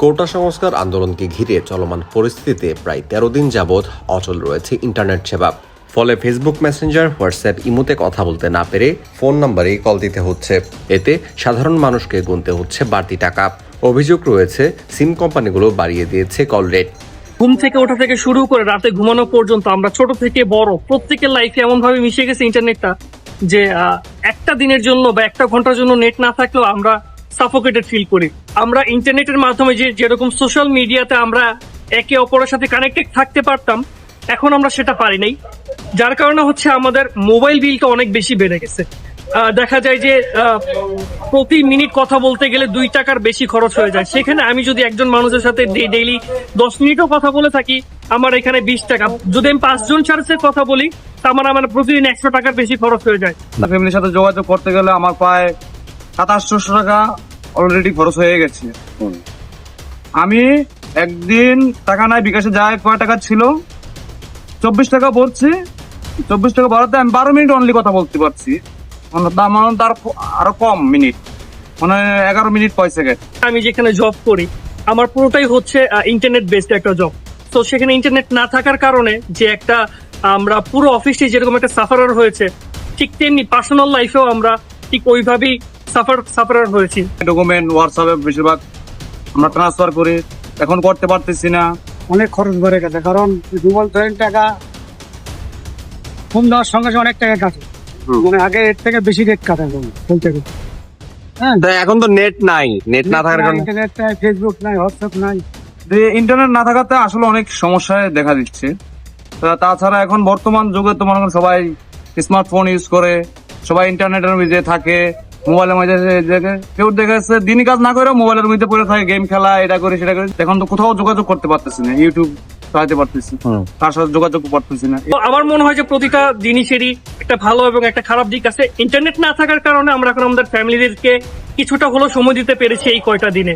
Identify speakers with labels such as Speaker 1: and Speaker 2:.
Speaker 1: কোটা সংস্কার আন্দোলনকে ঘিরে চলমান পরিস্থিতিতে প্রায় ১৩ দিন যাবৎ অচল রয়েছে ইন্টারনেট সেবা। ফলে ফেসবুক মেসেঞ্জার, হোয়াটসঅ্যাপ, ইমোতে কথা বলতে না পেরে ফোন নাম্বারেই কল দিতে হচ্ছে। এতে সাধারণ মানুষকে গুনতে হচ্ছে বাড়তি টাকা। অভিযোগ রয়েছে সিম কোম্পানিগুলো বাড়িয়ে দিয়েছে কল রেট।
Speaker 2: ঘুম থেকে ওঠা থেকে শুরু করে রাতে ঘুমানো পর্যন্ত আমরা ছোট থেকে বড় প্রত্যেকের লাইফে এমন ভাবে মিশে গেছে ইন্টারনেটটা যে একটা দিনের জন্য বা একটা ঘন্টার জন্য নেট না থাকলেও আমরা সাফোকেটেড ফিল করি। আমরা ইন্টারনেটের মাধ্যমে যেরকম সোশ্যাল মিডিয়াতে আমরা একে অপরের সাথে কানেক্টেড থাকতে পারতাম, এখন আমরা সেটা পারি নাই। যার কারণে হচ্ছে আমাদের মোবাইল বিলটা অনেক বেশি বেড়ে গেছে। দেখা যায় যে প্রতি মিনিট কথা বলতে গেলে 2 টাকার বেশি খরচ হয়ে যায়। সেখানে আমি যদি একজন মানুষের সাথে ডেইলি 10 মিনিটও কথা বলে থাকি, আমার এখানে 20 টাকা। যদি আমি 5 জন সাথে কথা বলি, আমার প্রতিদিন 100 টাকার বেশি খরচ হয়ে যায়।
Speaker 3: ফ্যামিলির সাথে যোগাযোগ করতে গেলে আমার প্রায় 2700 টাকা অলরেডি খরচ হয়ে গেছে। আমি একদিন টাকা নাই বিকাশে যায়, কয় টাকা ছিল 24 টাকা ভরছি। 24 টাকা ভরাতে আমি 12 মিনিট অনলি কথা বলতে পারছি। তার আরো কম মিনিট, মানে 11 মিনিট 5 সেকেন্ড।
Speaker 2: আমি যেখানে জব করি আমার পুরোটাই হচ্ছে ইন্টারনেট বেসড একটা জব। তো সেখানে ইন্টারনেট না থাকার কারণে যে একটা আমরা পুরো অফিসটি যেরকম একটা সাফারার হয়েছে, ঠিক তেমনি পার্সোনাল লাইফেও আমরা ঠিক ওইভাবেই সাফারার হয়েছি।
Speaker 3: ডকুমেন্ট হোয়াটসঅ্যাপে বেশিরভাগ আমরা ট্রান্সফার করি, এখন করতে পারতেছি না।
Speaker 4: অনেক খরচ বেড়ে গেছে, কারণ মোবাইল ধরেন টাকা ফোন দেওয়ার সঙ্গে সঙ্গে অনেক টাকা কাটে, মানে আগে এর থেকে বেশি রেট কাটে বলতে গেলে। হ্যাঁ,
Speaker 3: এখন তো নেট নাই, নেট না থাকার কারণে
Speaker 4: ইন্টারনেট নাই, ফেসবুক নাই, হোয়াটসঅ্যাপ নাই।
Speaker 3: ইন্টারনেট না থাকাতে আসলে অনেক সমস্যায় দেখা দিচ্ছে। তাছাড়া এখন বর্তমান যুগে তো মনে করেন সবাই স্মার্টফোন ইউজ করে, সবাই ইন্টারনেটের মধ্যে থাকে, মোবাইলের মধ্যে কেউ দেখা যাচ্ছে দিনই কাজ না করে মোবাইলের মধ্যে পড়ে থাকে, গেম খেলা, এটা করে সেটা করে। এখন তো কোথাও যোগাযোগ করতে পারতেছি না, ইউটিউব চালাতে পারতেছি, তার সাথে যোগাযোগ পারতেছি না।
Speaker 2: তো আমার মনে হয় যে প্রতিটা জিনিসেরই একটা ভালো এবং একটা খারাপ দিক আছে। ইন্টারনেট না থাকার কারণে আমরা এখন আমাদের ফ্যামিলিদেরকে কিছুটা হলেও সময় দিতে পেরেছি এই কয়টা দিনে।